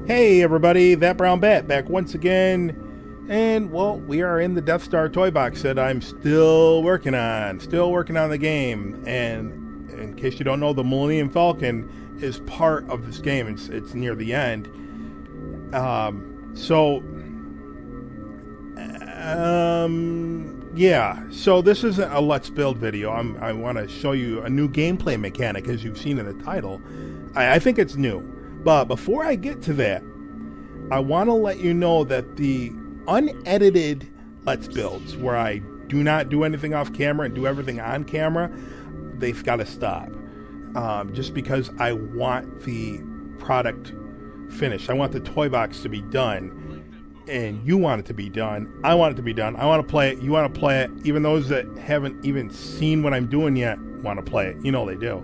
Hey everybody, That Brown Bat back once again, and well, we are in the Death Star toy box that I'm still working on the game. And in case you don't know, the Millennium Falcon is part of this game. It's near the end. Yeah. So this isn't a Let's Build video. I want to show you a new gameplay mechanic, as you've seen in the title. I think it's new. But before I get to that, I want to let you know that the unedited Let's Builds, where I do not do anything off camera and do everything on camera, they've got to stop. Just because I want the product finished. I want the toy box to be done. And you want it to be done. I want it to be done. I want to play it. You want to play it. Even those that haven't even seen what I'm doing yet want to play it. You know they do.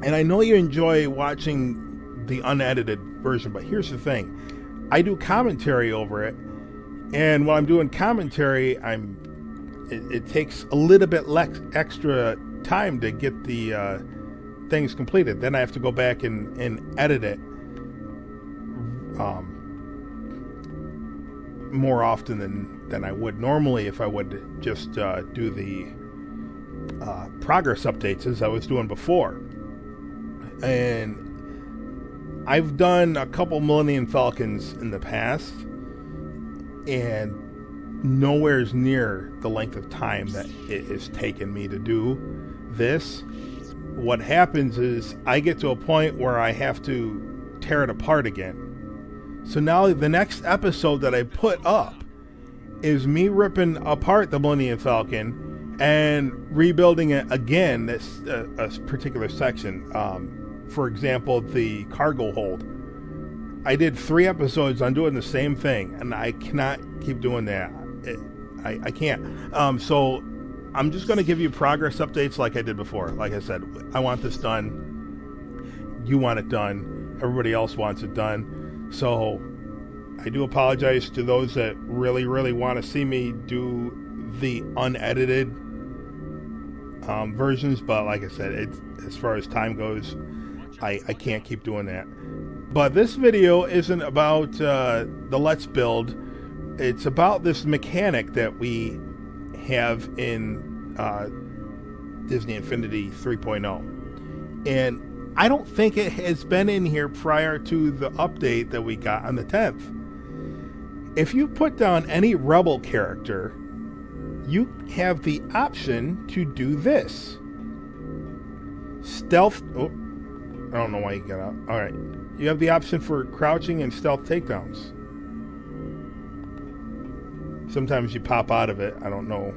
And I know you enjoy watching the unedited version, but here's the thing. I do commentary over it, and when I'm doing commentary, it takes a little bit extra time to get the things completed. Then I have to go back and edit it more often than I would normally if I would just do the progress updates as I was doing before. And I've done a couple Millennium Falcons in the past, and nowhere's near the length of time that it has taken me to do this. What happens is I get to a point where I have to tear it apart again. So now the next episode that I put up is me ripping apart the Millennium Falcon and rebuilding it again. That's a particular section. For example, the cargo hold. I did 3 episodes on doing the same thing, and I cannot keep doing that. I can't. So I'm just going to give you progress updates like I did before. Like I said, I want this done. You want it done. Everybody else wants it done. So I do apologize to those that really, really want to see me do the unedited versions, but like I said, as far as time goes, I can't keep doing that. But this video isn't about the Let's Build. It's about this mechanic that we have in Disney Infinity 3.0. And I don't think it has been in here prior to the update that we got on the 10th. If you put down any Rebel character, you have the option to do this. Stealth... Oh, I don't know why you got out. Alright. You have the option for crouching and stealth takedowns. Sometimes you pop out of it. I don't know.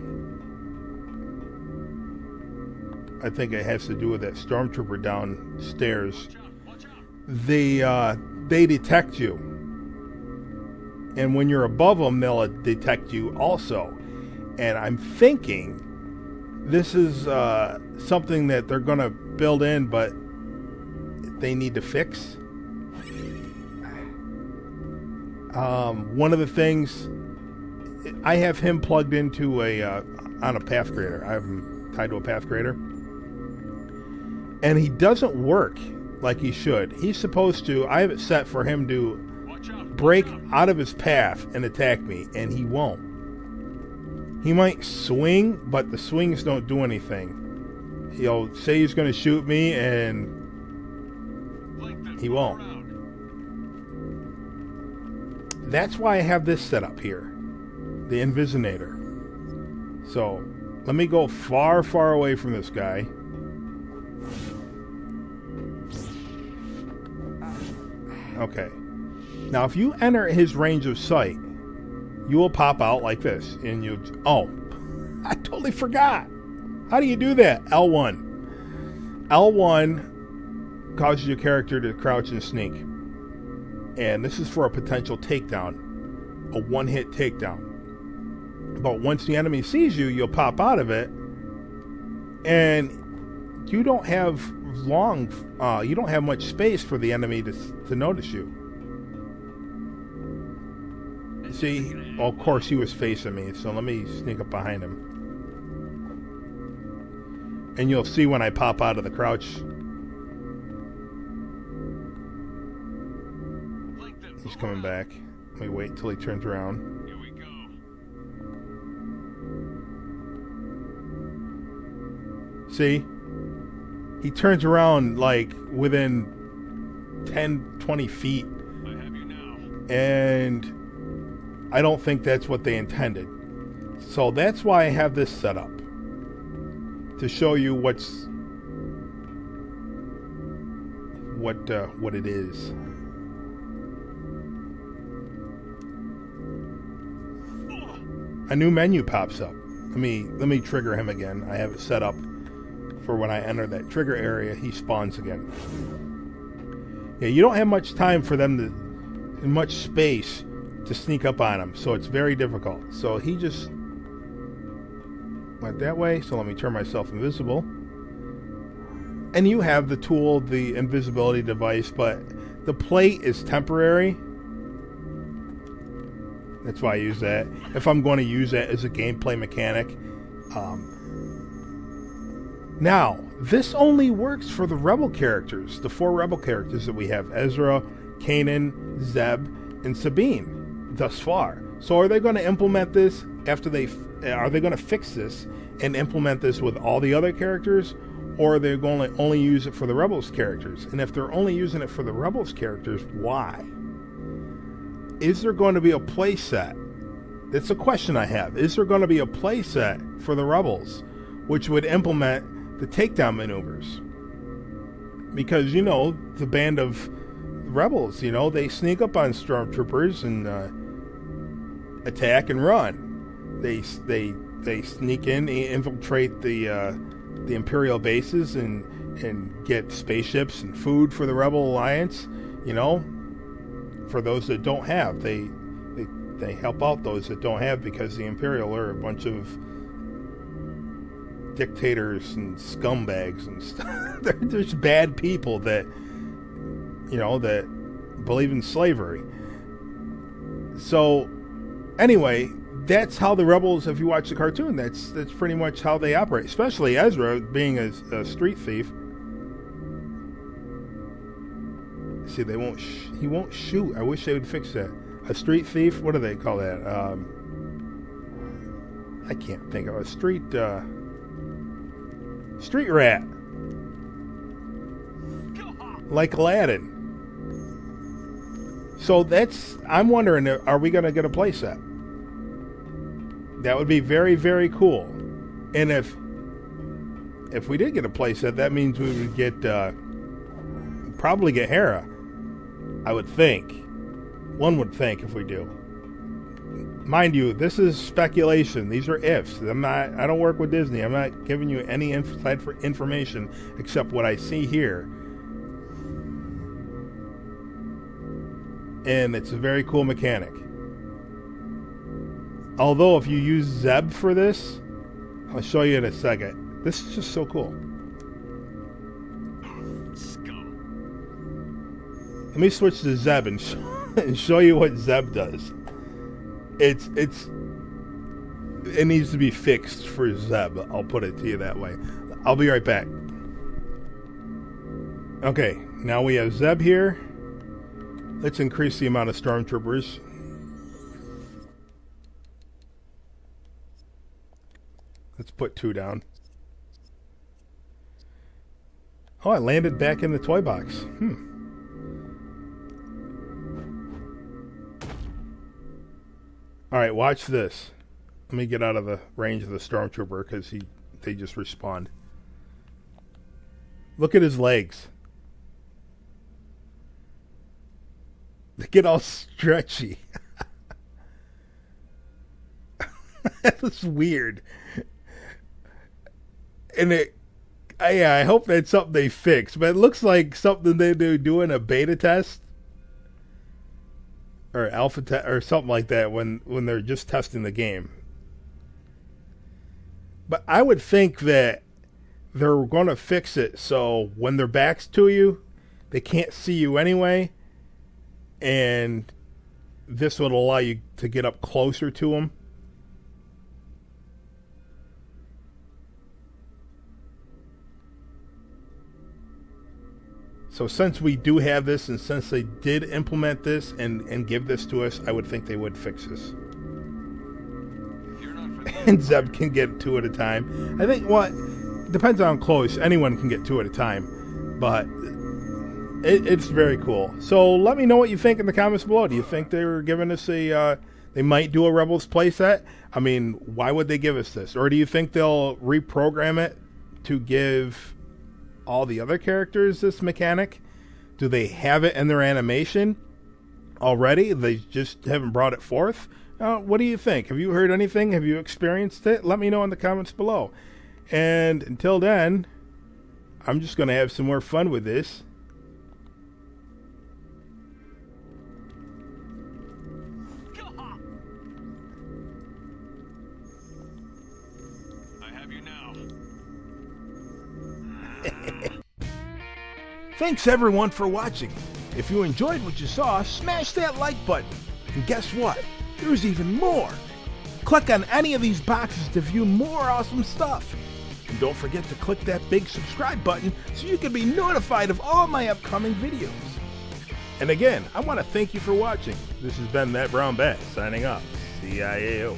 I think it has to do with that stormtrooper downstairs. They detect you. And when you're above them, they'll detect you also. And I'm thinking this is something that they're going to build in, but they need to fix. One of the things, I have him plugged into on a path creator. I have him tied to a path creator. And he doesn't work like he should. He's supposed to, I have it set for him to break out of his path and attack me, and he won't. He might swing, but the swings don't do anything. He'll say he's going to shoot me, and he won't. That's why I have this set up here, the Invisinator. So let me go far, far away from this guy. Okay. Now, if you enter his range of sight, you will pop out like this, and you... Oh, I totally forgot. How do you do that? L1. L1 causes your character to crouch and sneak. And this is for a potential takedown. A one-hit takedown. But once the enemy sees you, you'll pop out of it. And you don't have you don't have much space for the enemy to notice you. See, well, of course he was facing me, so let me sneak up behind him. And you'll see when I pop out of the crouch. He's coming back. Let me wait until he turns around. Here we go. See? He turns around like within 10, 20 feet. I have you now. And I don't think that's what they intended. So that's why I have this set up. To show you what it is. A new menu pops up. Let me trigger him again. I have it set up for when I enter that trigger area, he spawns again. Yeah, you don't have much time for them to, much space to sneak up on him, so it's very difficult. So he just went that way, so let me turn myself invisible. And you have the tool, the invisibility device, but the plate is temporary. That's why I use that. If I'm going to use that as a gameplay mechanic. Now, this only works for the Rebel characters, the 4 Rebel characters that we have. Ezra, Kanan, Zeb, and Sabine, thus far. So are they going to implement this after are they going to fix this and implement this with all the other characters? Or are they going to only use it for the Rebels characters? And if they're only using it for the Rebels characters, why? Is there going to be a play set? That's a question I have. Is there going to be a play set for the Rebels which would implement the takedown maneuvers? Because, you know, the band of Rebels, you know, they sneak up on stormtroopers and attack and run. They sneak in, infiltrate the Imperial bases and get spaceships and food for the Rebel Alliance, you know. For those that don't have, they help out those that don't have, because the Imperial are a bunch of dictators and scumbags and stuff. They're just bad people that, you know, that believe in slavery. So, anyway, that's how the Rebels, if you watch the cartoon, that's pretty much how they operate. Especially Ezra being a street thief. See, he won't shoot. I wish they would fix that. A street thief, what do they call that? I can't think of a street rat. Like Aladdin. So I'm wondering, are we going to get a playset? That would be very, very cool. And if we did get a playset, that means we would get, probably get Hera. I would think. One would think if we do. Mind you, this is speculation. These are ifs. I don't work with Disney. I'm not giving you any inside for information except what I see here. And it's a very cool mechanic. Although if you use Zeb for this, I'll show you in a second. This is just so cool. Let me switch to Zeb and show you what Zeb does. It needs to be fixed for Zeb. I'll put it to you that way. I'll be right back. Okay, now we have Zeb here. Let's increase the amount of stormtroopers. Let's put 2 down. Oh, I landed back in the toy box. Alright, watch this. Let me get out of the range of the stormtrooper because they just respawned. Look at his legs. They get all stretchy. That's weird. And I hope that's something they fix, but it looks like something they're doing a beta test or alpha test or something like that when they're just testing the game. But I would think that they're going to fix it so when their back's to you, they can't see you anyway, and this would allow you to get up closer to them. So since we do have this, and since they did implement this and give this to us, I would think they would fix this. And Zeb can get 2 at a time. I think, well, it depends on close. Anyone can get 2 at a time. But it's very cool. So let me know what you think in the comments below. Do you think they were giving us a... they might do a Rebels playset? I mean, why would they give us this? Or do you think they'll reprogram it to give all the other characters this mechanic? Do they have it in their animation already? They just haven't brought it forth? What do you think? Have you heard anything? Have you experienced it? Let me know in the comments below. And until then, I'm just going to have some more fun with this. I have you now. Thanks everyone for watching. If you enjoyed what you saw, smash that like button. And guess what? There's even more. Click on any of these boxes to view more awesome stuff. And don't forget to click that big subscribe button so you can be notified of all my upcoming videos. And again, I want to thank you for watching. This has been That Brown Bat signing off. CIAO.